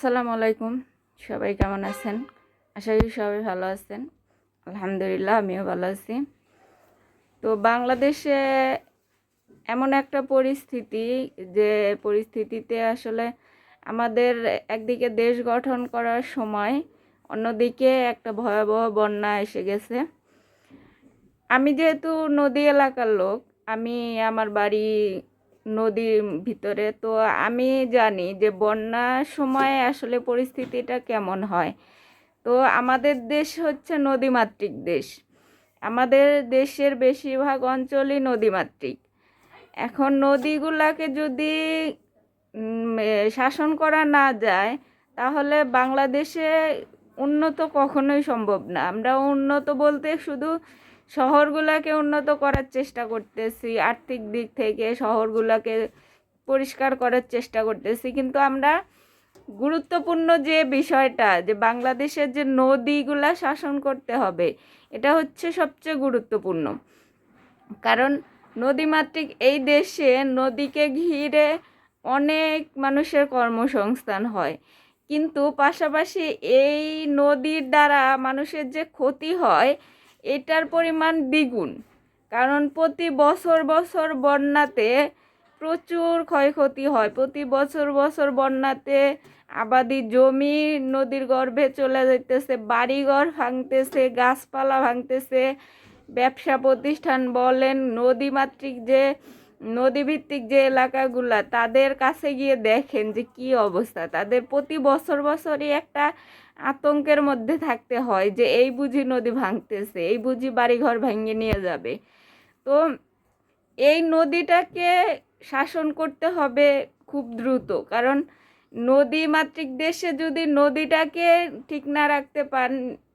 আসসালামু আলাইকুম। সবাই কেমন আছেন? আশা করি সবাই ভালো আছেন। আলহামদুলিল্লাহ আমিও ভালো আছি। তো বাংলাদেশে এমন একটা পরিস্থিতি, যে পরিস্থিতিতে আসলে আমাদের একদিকে দেশ গঠন করার সময় অন্যদিকে একটা ভয়াবহ বন্যা এসে গেছে। আমি যেহেতু নদী এলাকার লোক, আমি আমার বাড়ি নদীর ভিতরে, তো আমি জানি যে বন্যার সময় আসলে পরিস্থিতিটা কেমন হয়। তো আমাদের দেশ হচ্ছে নদীমাতৃক দেশ। আমাদের দেশের বেশিরভাগ অঞ্চলই নদীমাতৃক। এখন নদীগুলাকে যদি শাসন করা না যায়, তাহলে বাংলাদেশে উন্নত কখনোই সম্ভব না। আমরা উন্নত বলতে শুধু শহরগুলোকে উন্নত করার চেষ্টা করতেছি, আর্থিক দিক থেকে শহরগুলোকে পরিষ্কার করার চেষ্টা করতেছি, কিন্তু আমরা গুরুত্বপূর্ণ যে বিষয়টা, যে বাংলাদেশের যে নদীগুলা শাসন করতে হবে, এটা হচ্ছে সবচেয়ে গুরুত্বপূর্ণ। কারণ নদীমাতৃক এই দেশে নদীকে ঘিরে অনেক মানুষের কর্মসংস্থান হয়, কিন্তু পাশাপাশি এই নদীর দ্বারা মানুষের যে ক্ষতি হয় এটার পরিমাণ দ্বিগুণ। কারণ প্রতি বছর বছর বন্যাতে প্রচুর ক্ষয়ক্ষতি হয়। প্রতি বছর বছর বন্যাতে আবাদি জমি নদীর গর্ভে চলে যাইতেছে, বাড়িঘর ভাঙতেছে, গাছপালা ভাঙতেছে। ব্যবসা প্রতিষ্ঠান বলেন, নদীমাতৃক যে নদীভিত্তিক যে এলাকাগুলা, তাদের কাছে গিয়ে দেখেন যে কি অবস্থা। তাদের প্রতি বছর বছরই একটা আতঙ্কের মধ্যে থাকতে হয় যে এই বুঝি নদী ভাঙতেছে, এই বুঝি বাড়িঘর ভেঙে নিয়ে যাবে। তো এই নদীটাকে শাসন করতে হবে খুব দ্রুত। কারণ নদীমাতৃক দেশে যদি নদীটাকে ঠিক না রাখতে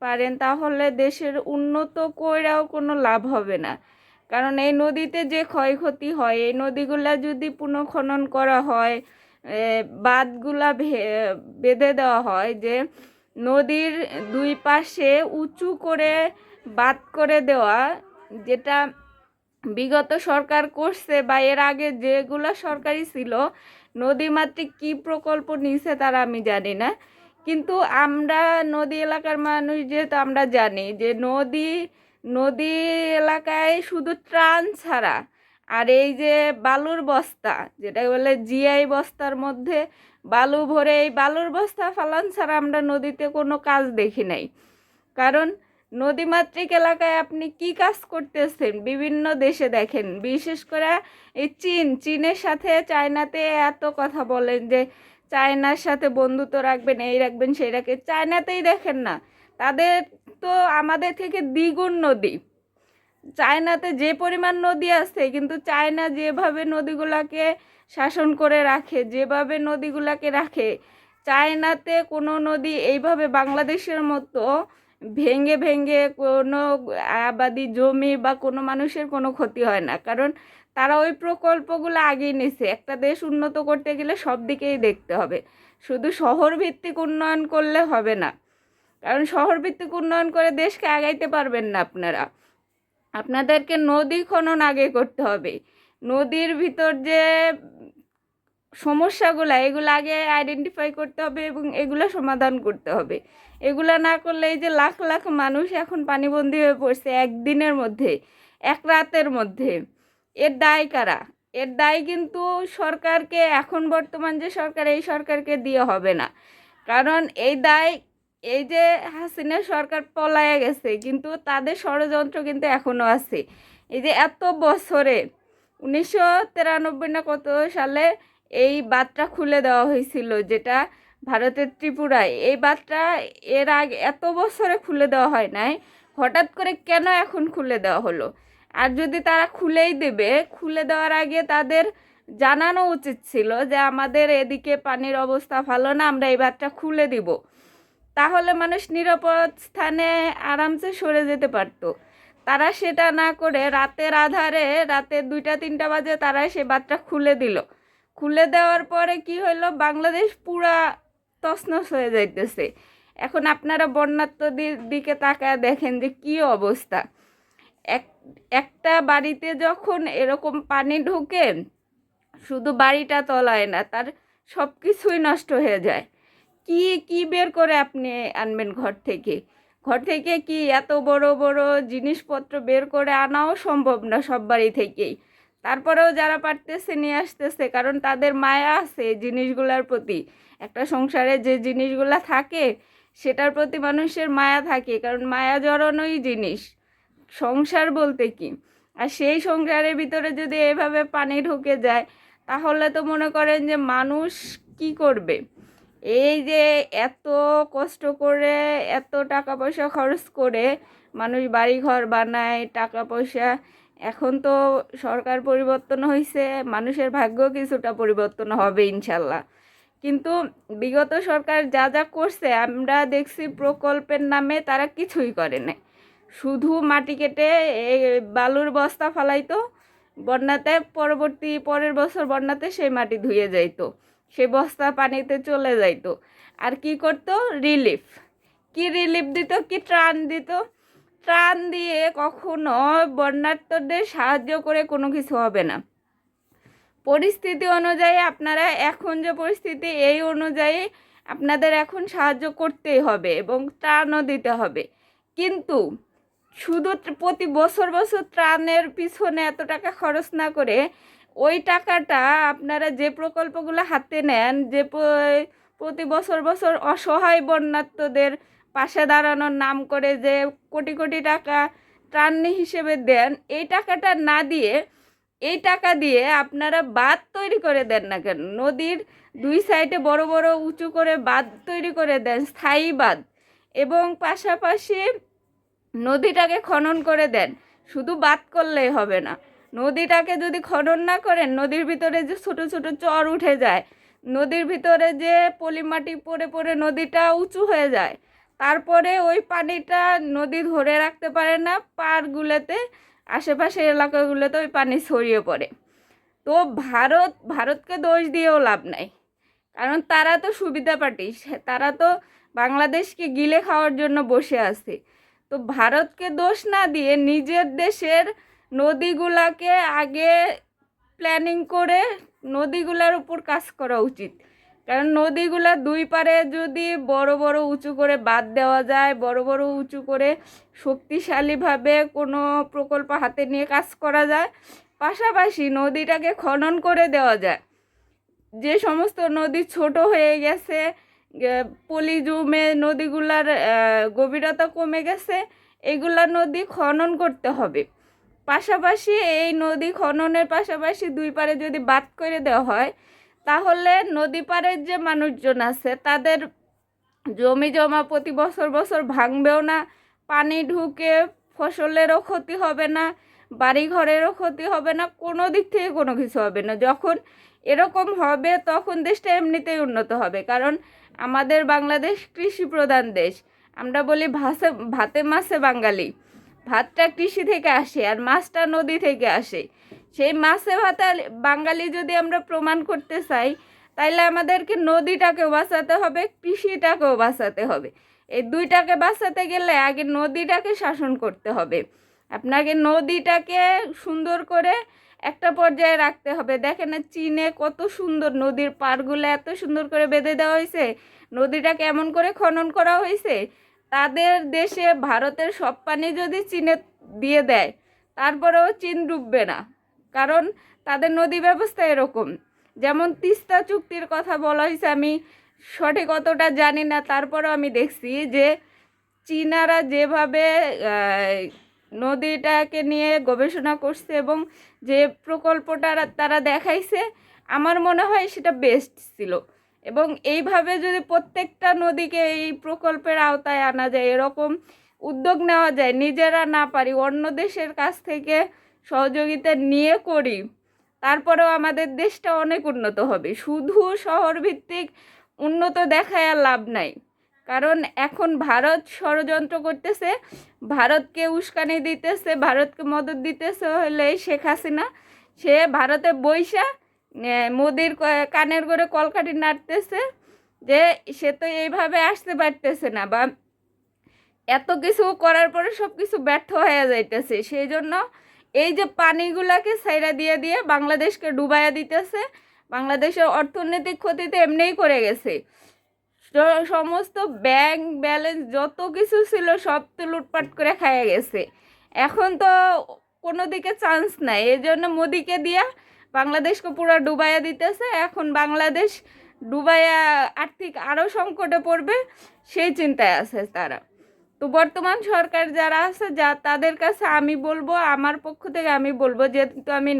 পারেন, তাহলে দেশের উন্নত কইরাও কোনো লাভ হবে না। কারণ এই নদীতে যে ক্ষয়ক্ষতি হয়, এই নদীগুলা যদি পুনঃখনন করা হয়, বাঁধগুলা বেঁধে দেওয়া হয়, যে নদীর দুই পাশে উঁচু করে বাঁধ করে দেওয়া, যেটা বিগত সরকার করছে বা এর আগে যেগুলো সরকারি ছিল, নদীমাতৃক কি প্রকল্প নিছে তারা আমি জানি না, কিন্তু আমরা নদী এলাকার মানুষ যেহেতু আমরা জানি যে নদী এলাকায় শুধু ত্রাণ ছাড়া আর এই যে বালুর বস্তা, যেটা বলে জিআই বস্তার মধ্যে বালু ভরে এই বালুর বস্তা ফালান ছাড়া আমরা নদীতে কোনো কাজ দেখি নাই। কারণ নদীমাতৃক এলাকায় আপনি কি কাজ করতেছেন বিভিন্ন দেশে দেখেন, বিশেষ করে এই চীনের সাথে চায়নাতে এত কথা বলেন যে চায়নার সাথে বন্ধুত্ব রাখবেন, এই রাখবেন সেই রাখবেন, চায়নাতেই দেখেন না, তাদের তো আমাদের থেকে দ্বিগুণ নদী। চায়নাতে যে পরিমাণ নদী আছে, কিন্তু চায়না যেভাবে নদীগুলাকে শাসন করে রাখে, যেভাবে নদীগুলাকে রাখে, চায়নাতে কোনো নদী এইভাবে বাংলাদেশের মতো ভেঙে ভেঙে কোনো আবাদি জমি বা কোনো মানুষের কোনো ক্ষতি হয় না। কারণ তারা ওই প্রকল্পগুলো আগেই নিছে। একটা দেশ উন্নত করতে গেলে সব দিকেই দেখতে হবে, শুধু শহর ভিত্তিক উন্নয়ন করলে হবে না। কারণ শহর ভিত্তিক উন্নয়ন করে দেশকে আগাইতে পারবেন না আপনারা। আপনাদেরকে নদী খনন আগে করতে হবে। নদীর ভিতর যে সমস্যাগুলো, এগুলো আগে আইডেন্টিফাই করতে হবে এবং এগুলো সমাধান করতে হবে। এগুলো না করলে এই যে লাখ লাখ মানুষ এখন পানিবন্দী হয়ে পড়ছে একদিনের মধ্যে, এক রাতের মধ্যে, এর দায় কারা? এর দায় কিন্তু সরকারকে, এখন বর্তমান যে সরকার, এই সরকারকে দিয়ে হবে না। কারণ এই দায়, এই যে হাসিনা সরকার পলায়ে গেছে, কিন্তু তাদের ষড়যন্ত্র কিন্তু এখনও আছে। এই যে এত বছরে 1993 না কত সালে এই বাঁধটা খুলে দেওয়া হয়েছিল, যেটা ভারতের ত্রিপুরায়, এই বাঁধটা এর আগে এত বছরে খুলে দেওয়া হয় নাই, হঠাৎ করে কেন এখন খুলে দেওয়া হলো? আর যদি তারা খুলেই দেবে, খুলে দেওয়ার আগে তাদের জানানো উচিত ছিল যে আমাদের এদিকে পানির অবস্থা ভালো না, আমরা এই বাঁধটা খুলে দিব। তাহলে মানুষ নিরাপদ স্থানে আরামসে সরে যেতে পারতো। তারা সেটা না করে রাতের আধারে, রাতে 2টা 3টা বাজে তারা সে বাঁধটা খুলে দিল। খুলে দেওয়ার পরে কি হলো, বাংলাদেশ পুরা তছনছ হয়ে যাইতেছে। এখন আপনারা বন্যার্তদের দিকে তাকায় দেখেন যে কি অবস্থা। একটা বাড়িতে যখন এরকম পানি ঢোকে, শুধু বাড়িটা তলায় না, তার সব কিছুই নষ্ট হয়ে যায়। কি কি বের করে আপনি আনবেন ঘর থেকে? ঘর থেকে কি এত বড় বড় জিনিসপত্র বের করে আনাও সম্ভব না সব বাড়ি থেকেই। তারপরেও যারা পারতেছে নিয়ে আসতেছে, কারণ তাদের মায়া আছে এই জিনিসগুলোর প্রতি। একটা সংসারে যে জিনিসগুলা থাকে সেটার প্রতি মানুষের মায়া থাকে, কারণ মায়া জড়ানোই জিনিস সংসার বলতে কি। আর সেই সংসারের ভিতরে যদি এভাবে পানি ঢুকে যায়, তাহলে তো মনে করেন যে মানুষ কি করবে? এই যে এত কষ্ট করে, এত টাকা পয়সা খরচ করে মানুষ বাড়িঘর বানায়, টাকা পয়সা, এখন তো সরকার পরিবর্তন হয়েছে, মানুষের ভাগ্য কিছুটা পরিবর্তন হবে ইনশাল্লাহ। কিন্তু বিগত সরকার যা যা করছে আমরা দেখছি, প্রকল্পের নামে তারা কিছুই করে নাই। শুধু মাটি কেটে এই বালুর বস্তা ফালাইতো, বন্যাতে পরের বছর বন্যাতে সেই মাটি ধুয়ে যাইতো, সেই বস্তা পানিতে চলে যাইতো। আর কি করতো? রিলিফ। কি রিলিফ দিত? কি ত্রাণ দিত? ত্রাণ দিয়ে কখনো বন্যার্তদের সাহায্য করে কোনো কিছু হবে না। পরিস্থিতি অনুযায়ী আপনারা এখন যে পরিস্থিতি, এই অনুযায়ী আপনাদের এখন সাহায্য করতেই হবে এবং ত্রাণও দিতে হবে। কিন্তু শুধু প্রতি বছর বছর ত্রাণের পিছনে এত টাকা খরচ না করে ওই টাকাটা আপনারা যে প্রকল্পগুলো হাতে নেন, যে প্রতি বছর বছর অসহায় বন্যার্তদের পাশে দাঁড়ানোর নাম করে যে কোটি কোটি টাকা ত্রাণ হিসেবে দেন, এই টাকাটা না দিয়ে এই টাকা দিয়ে আপনারা বাঁধ তৈরি করে দেন না কেন? নদীর দুই সাইডে বড় বড় উঁচু করে বাঁধ তৈরি করে দেন, স্থায়ী বাঁধ, এবং পাশাপাশি নদীটাকে খনন করে দেন। শুধু বাঁধ করলেই হবে না, নদীটাকে যদি খনন না করেন, নদীর ভিতরে যে ছোট ছোট চর উঠে যায়, নদীর ভিতরে যে পলিমাটি পড়ে পড়ে নদীটা উঁচু হয়ে যায়, তারপরে ওই পানিটা নদী ধরে রাখতে পারে না, পাড়গুলোতে আশেপাশের এলাকাগুলোতে ওই পানি ছড়িয়ে পড়ে। তো ভারতকে দোষ দিয়েও লাভ নাই, কারণ তারা তো সুবিধা পার্টি, তারা তো বাংলাদেশকে গিলে খাওয়ার জন্য বসে আছে। তো ভারতকে দোষ না দিয়ে নিজের দেশের নদীগুলাকে আগে প্ল্যানিং করে নদীগুলার উপর কাজ করা উচিত। কারণ নদীগুলা দুই পারে যদি বড় বড় উঁচু করে বাঁধ দেওয়া যায়, বড় বড় উঁচু করে শক্তিশালীভাবে কোনো প্রকল্প হাতে নিয়ে কাজ করা যায়, পাশাপাশি নদীটাকে খনন করে দেওয়া যায়। যে সমস্ত নদী ছোট হয়ে গেছে, পলি জমে নদীগুলার গভীরতা কমে গেছে, এগুলা নদী খনন করতে হবে। পাশাপাশি এই নদী খননের পাশাপাশি দুই পারে যদি বাঁধ করে দেওয়া হয়, তাহলে নদী পাড়ের যে মানুষজন আছে তাদের জমি জমা প্রতি বছর বছর ভাঙবেও না, পানি ঢুকে ফসলেরও ক্ষতি হবে না, বাড়ি ঘরেরও ক্ষতি হবে না, কোনো দিক থেকে কোনো কিছু হবে না। যখন এরকম হবে তখন দেশটা এমনিতেই উন্নত হবে। কারণ আমাদের বাংলাদেশ কৃষি প্রধান দেশ। আমরা বলি ভাতে মাছে বাঙালি। ভাতটা কৃষি থেকে আসে আর মাছটা নদী থেকে আসে। সেই মাছে ভাতে বাঙালি যদি আমরা প্রমাণ করতে চাই, তাইলে আমাদেরকে নদীটাকেও বাঁচাতে হবে, কৃষিটাকেও বাঁচাতে হবে। এই দুইটাকে বাঁচাতে গেলে আগে নদীটাকে শাসন করতে হবে। আপনাকে নদীটাকে সুন্দর করে একটা পর্যায়ে রাখতে হবে। দেখেন না, চীনে কত সুন্দর নদীর পাড়গুলো এত সুন্দর করে বেঁধে দেওয়া হয়েছে, নদীটাকে এমন করে খনন করা হয়েছে। তাদের দেশে ভারতের সব পানি যদি চীনে দিয়ে দেয়, তারপরেও চীন ডুববে না, কারণ তাদের নদী ব্যবস্থা এরকম। যেমন তিস্তা চুক্তির কথা বলা হয়েছে, আমি সঠিক অতটা জানি না, তারপরেও আমি দেখছি যে চীনারা যেভাবে নদীটাকে নিয়ে গবেষণা করছে এবং যে প্রকল্পটা তারা দেখাইছে, আমার মনে হয় সেটা বেস্ট ছিল। এবং এইভাবে যদি প্রত্যেকটা নদীকে এই প্রকল্পের আওতায় আনা যায়, এরকম উদ্যোগ নেওয়া যায়, নিজেরা না পারি অন্য দেশের কাছ থেকে সহযোগিতা নিয়ে করি, তারপরেও আমাদের দেশটা অনেক উন্নত হবে। শুধু শহর ভিত্তিক উন্নত দেখায় আর লাভ নাই। কারণ এখন ভারত ষড়যন্ত্র করতেছে, ভারতকে উস্কানি দিতেছে, ভারতকে মদত দিতেছে হলে শেখ হাসিনা। সে ভারতে বইসা মোদির কানের করে কলকাঠি নাড়তেছে যে সে তো এইভাবে আসতে পারতেছে না, বা এত কিছু করার পরে সব কিছু ব্যর্থ হয়ে যাইতেছে। সেই জন্য এই যে পানিগুলাকে ছাইরা দিয়ে দিয়ে বাংলাদেশকে ডুবাইয়া দিতেছে। বাংলাদেশের অর্থনৈতিক ক্ষতি তো এমনিই করে গেছে, সমস্ত ব্যাংক ব্যালেন্স যত কিছু ছিল সব তো লুটপাট করে খাইয়ে গেছে। এখন তো কোনো দিকে চান্স নাই, এই জন্য মোদিকে দিয়া বাংলাদেশকে পুরো ডুবাইয়া দিতেছে। এখন বাংলাদেশ ডুবাইয়া আর্থিক আরও সংকটে পড়বে, সেই চিন্তায় আছে তারা। তো বর্তমান সরকার যারা আছে তাদের কাছে আমি বলবো, আমার পক্ষ থেকে আমি বলবো, যেহেতু আমি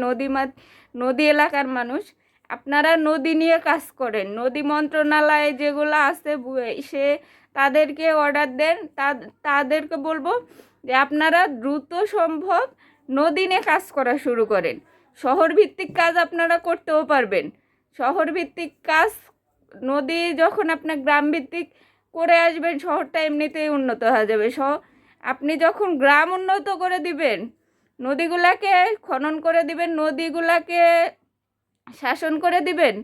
নদী এলাকার মানুষ, আপনারা নদী নিয়ে কাজ করেন। নদী মন্ত্রণালয় যেগুলো আছে সে তাদেরকে অর্ডার দেন, তাদেরকে বলবো যে আপনারা দ্রুত সম্ভব নদী নিয়ে কাজ করা শুরু করেন। শহর ভিত্তিক কাজ আপনারা করতেও পারবেন। শহর ভিত্তিক কাজ, নদী যখন আপনার গ্রাম ভিত্তিক করে আসবেন, শহরটা এমনিতেই উন্নত হয়ে যাবে। আপনি যখন গ্রাম উন্নত করে দিবেন, নদীগুলাকে খনন করে দিবেন, নদীগুলাকে শাসন করে দিবেন,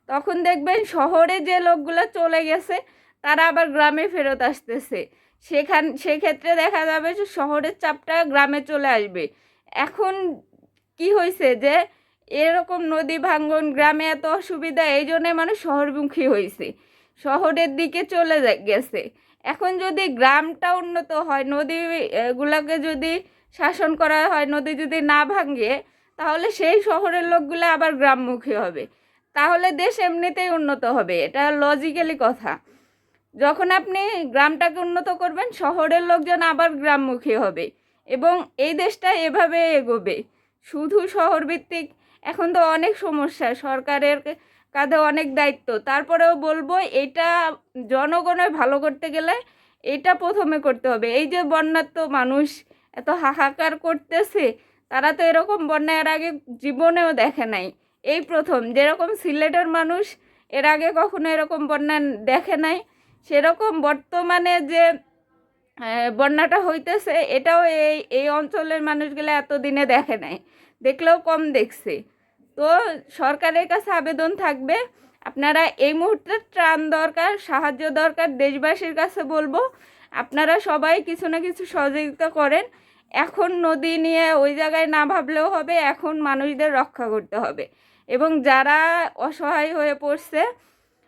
তখন দেখবেন শহরে যে লোকগুলো চলে গেছে তারা আবার গ্রামে ফেরত আসতেছে। সেক্ষেত্রে দেখা যাবে যে শহরের চাপটা গ্রামে চলে আসবে। এখন কি হয়েছে যে এরকম নদী ভাঙ্গন, গ্রামে এত অসুবিধা, এই জন্যে মানুষ শহরমুখী হয়েছে, শহরের দিকে চলে গেছে। এখন যদি গ্রামটা উন্নত হয়, নদীগুলোকে যদি শাসন করা হয়, নদী যদি না ভাঙে, তাহলে সেই শহরের লোকগুলো আবার গ্রামমুখী হবে, তাহলে দেশ এমনিতেই উন্নত হবে। এটা লজিক্যালি কথা। যখন আপনি গ্রামটাকে উন্নত করবেন, শহরের লোকজন আবার গ্রামমুখী হবে এবং এই দেশটা এভাবে এগোবে। শুধু শহর ভিত্তিক, এখন তো অনেক সমস্যা, সরকারের কাঁধে অনেক দায়িত্ব। তারপরেও বলবো, এটা জনগণের ভালো করতে গেলে এটা প্রথমে করতে হবে। এই যে বন্যার্ত মানুষ এত হাহাকার করতেছে, তারা তো এরকম বন্যা এর আগে জীবনেও দেখে নাই, এই প্রথম। যেরকম সিলেটের মানুষ এর আগে কখনো এরকম বন্যা দেখে নাই, সেরকম বর্তমানে যে বন্যাটা হইতেছে, এটাও এই অঞ্চলের মানুষগুলো এতদিনে দেখে নাই, দেখলেও কম দেখছে। তো সরকারের কাছে আবেদন থাকবে, আপনারা এই মুহূর্তে ত্রাণ দরকার, সাহায্য দরকার, দেশবাসীর কাছে বলবো আপনারা সবাই কিছু না কিছু সহযোগিতা করেন। এখন নদী নিয়ে ওই জায়গায় না ভাবলেও হবে, এখন মানুষদের রক্ষা করতে হবে। এবং যারা অসহায় হয়ে পড়ছে,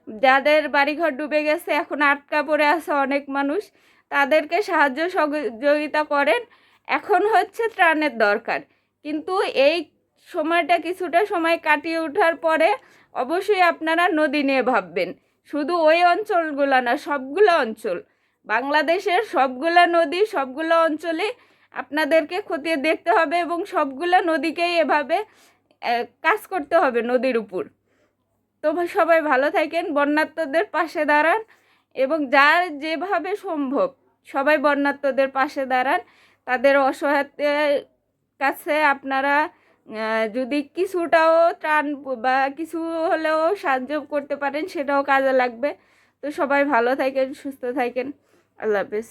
যাদের বাড়িঘর ডুবে গেছে, এখন আটকা পড়ে আছে অনেক মানুষ, তাদেরকে সাহায্য সহযোগিতা করেন। এখন হচ্ছে ত্রাণের দরকার, কিন্তু এই সময়টা কিছুটা সময় কাটিয়ে ওঠার পরে অবশ্যই আপনারা নদী নিয়ে ভাববেন। শুধু ওই অঞ্চলগুলো না, সবগুলো অঞ্চল, বাংলাদেশের সবগুলো নদী, সবগুলো অঞ্চলে আপনাদেরকে খতিয়ে দেখতে হবে এবং সবগুলো নদীকেই এভাবে কাজ করতে হবে নদীর উপর। তো সবাই ভালো থাকেন, বন্যার্তদের পাশে দাঁড়ান এবং যার যেভাবে সম্ভব সবাই বন্যার্তদের পাশে দাঁড়ান। তাদের অসহায়তার কাছে আপনারা যদি কিছুটাও ত্রাণ বা কিছু হলেও সাহায্য করতে পারেন, সেটাও কাজে লাগবে। তো সবাই ভালো থাকেন, সুস্থ থাকেন, আল্লাহ হাফেজ।